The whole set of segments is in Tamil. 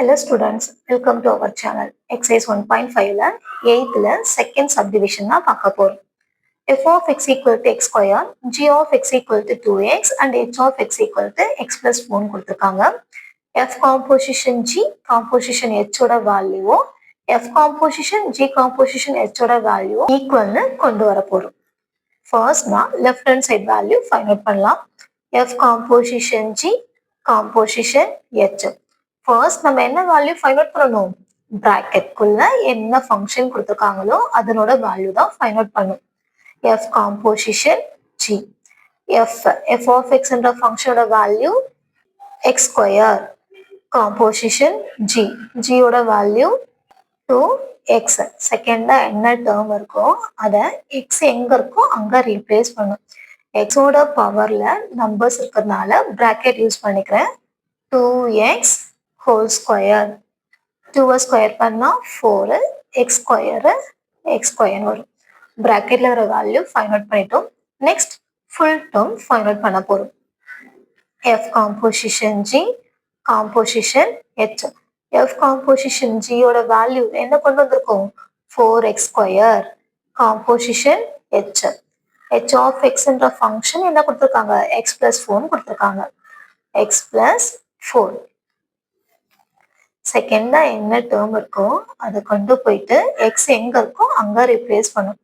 Hello students, welcome to our channel. Exercise 1.5ல 8th second subdivision தான் பார்க்க போறோம். f of x equal to x square, g of x equal to 2x and h of x equal to x plus 1 கொடுத்திருக்காங்க. f composition g, composition h ஓட value, f composition g, composition h ஓட வேல்யூ ஈக்குவல்னு கொண்டு வர போறோம். ஃபர்ஸ்ட் நான் left hand side value find out பண்ணலாம். f composition g, composition h. First நம்ம என்ன வேல்யூ ஃபைண்ட் அவுட் பண்ணணும்? பிராக்கெட்குள்ள என்ன ஃபங்க்ஷன் கொடுத்துருக்காங்களோ அதனோட வேல்யூ தான் ஃபைண்ட் அவுட் பண்ணும். f composition g, f of x என்ற ஃபங்க்ஷனோட value x square, composition g, g ஓட வேல்யூ 2x. செகண்டா என்ன டேர்ம் இருக்கோ அதை x எங்க இருக்கோ அங்க ரீப்ளேஸ் பண்ணும். x ஓட பவர்ல நம்பர்ஸ் இருக்கிறதுனால பிராக்கெட் யூஸ் பண்ணிக்கிறேன். 2x whole square, 2 ஸ்கொயர் பண்ணா 4, x ஸ்கொயர் வரும். பிராக்கெட்ல வர வேல்யூ ஃபைண்ட் அவுட் பண்ணிட்டோம். Next full term find out பண்ண போறோம். f composition g, composition h. f composition g ஓட வேல்யூ என்ன கொண்டு வந்திருக்கோம்? 4x square, composition h. h of x என்ற ஃபங்க்ஷன் என்ன கொடுத்திருக்காங்க? x plus 4 கொடுத்திருக்காங்க. x plus 4. செகண்டா என்ன டேர்ம் இருக்கோ அதை கொண்டு போயிட்டு எக்ஸ் எங்க இருக்கோ அங்க ரிப்ளேஸ் பண்ணும்.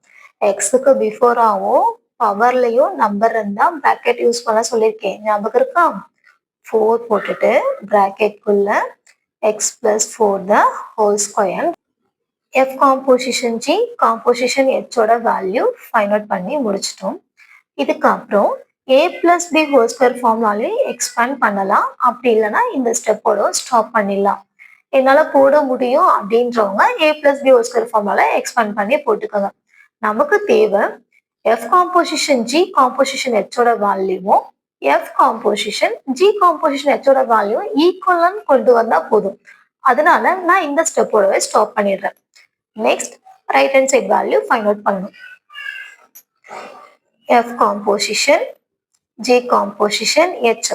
எக்ஸுக்கு பிஃபோராவும் பவர்லயும் நம்பர் இருந்தா பிராக்கெட் யூஸ் பண்ண சொல்லியிருக்கேன், ஞாபகம் இருக்கா? 4 போட்டுட்டு பிராக்கெட்குள்ள x plus 4 the whole square. F composition g, composition ஹெச்சோட வேல்யூ ஃபைண்ட் அவுட் பண்ணி முடிச்சிட்டோம். இதுக்கப்புறம் A plus B whole square ஃபார்ம்லாலே எக்ஸ்பேண்ட் பண்ணலாம். அப்படி இல்லைன்னா இந்த ஸ்டெப்போட ஸ்டாப் பண்ணிடலாம். என்னால போட முடியும் அப்படின்றவங்க A plus B whole square ஃபார்ம்லால எக்ஸ்பேண்ட் பண்ணி போட்டுக்கோங்க. நமக்கு தேவை எஃப் காம்போசிஷன் ஜி, காம்போசிஷன் ஹெச்சோட வேல்யூவும் எஃப் காம்போசிஷன் ஜி, காம்போசிஷன் ஹெச்சோட வேல்யூ ஈக்குவல்னு கொண்டு வந்தா போதும். அதனால நான் இந்த ஸ்டெப்போடவே ஸ்டாப் பண்ணிடுறேன். Next right hand side value find out பண்ணணும். F composition g, composition h.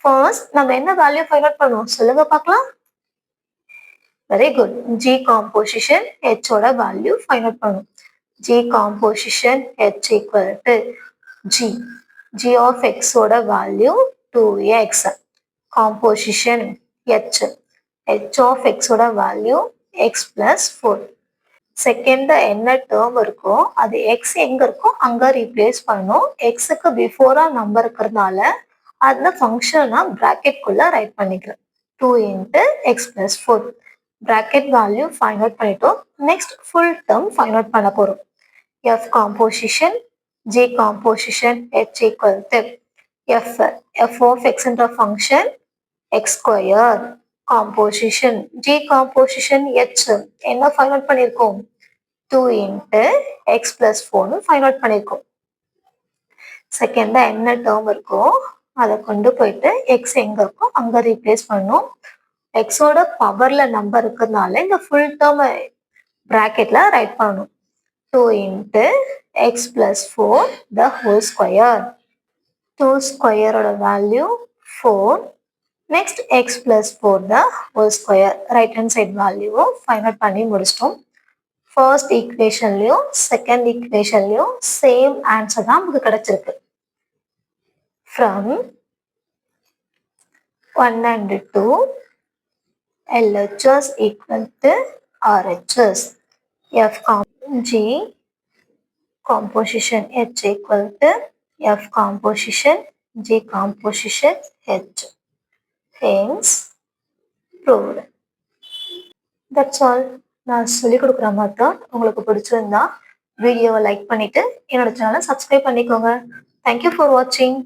First நம்ம என்ன வேல்யூ ஃபைண்ட் அவுட் பண்ணுவோம் சொல்லுங்க பார்க்கலாம். Very good. G composition h ஓட வேல்யூ ஃபைண்ட் அவுட் பண்ணும். G composition h equal to g, g of x ஓட value 2x, composition h, h of x ஓட வேல்யூ எக்ஸ் பிளஸ் 4. செகண்ட் என்ன டேர்ம் இருக்கோ அது எக்ஸ் எங்க இருக்கோ அங்க ரீப்ளேஸ் பண்ணணும். எக்ஸுக்கு பிஃபோரா நம்பர் இருக்கிறதுனால அந்த ஃபங்க்ஷன் நான் பிராக்கெட்குள்ள ரைட் பண்ணிக்கிறேன். 2 into x plus 4. Bracket value find out பண்ணிட்டோம். Next full term find out பண்ண போறோம். F composition g, composition h equal to f of எக்ஸ்ன்ற function x square, composition g, composition h என்ன ஃபைண்ட் அவுட் பண்ணியிருக்கோம்? 2 into x plus 4 find out பண்ணியிருக்கோம். செகண்டா என்ன டேர்ம் இருக்கோ அதை கொண்டு போயிட்டு எக்ஸ் எங்க இருக்கோ அங்க ரீப்ளேஸ் பண்ணும். எக்ஸோட பவர்ல நம்பர் இருக்கிறதுனால இந்த ஃபுல் டேர்ம் பிராக்கெட்ல ரைட் பண்ணணும். 2 into x plus 4 the whole square. 2 ஸ்கொயரோட value 4. Next x plus 4 the whole square. Right hand side வேல்யூவை ஃபைண்ட் அவுட் பண்ணி முடிச்சிட்டோம். ஃபர்ஸ்ட் ஈக்குவேஷன்லயும் செகண்ட் ஈக்குவேஷன்லயும் சேம் ஆன்சர் தான் நமக்கு கிடைச்சிருக்கு. From 1 and 2 LHS equal to RHS. F G composition H equal to F composition G composition H. Hence proved. That's all. நான் சொல்லிக் கொடுக்குற மெத்தட் உங்களுக்கு பிடிச்சிருந்தா வீடியோவை லைக் பண்ணிட்டு என்னோட சேனலை சப்ஸ்கிரைப் பண்ணிக்கோங்க. தேங்க்யூ ஃபார் வாட்சிங்.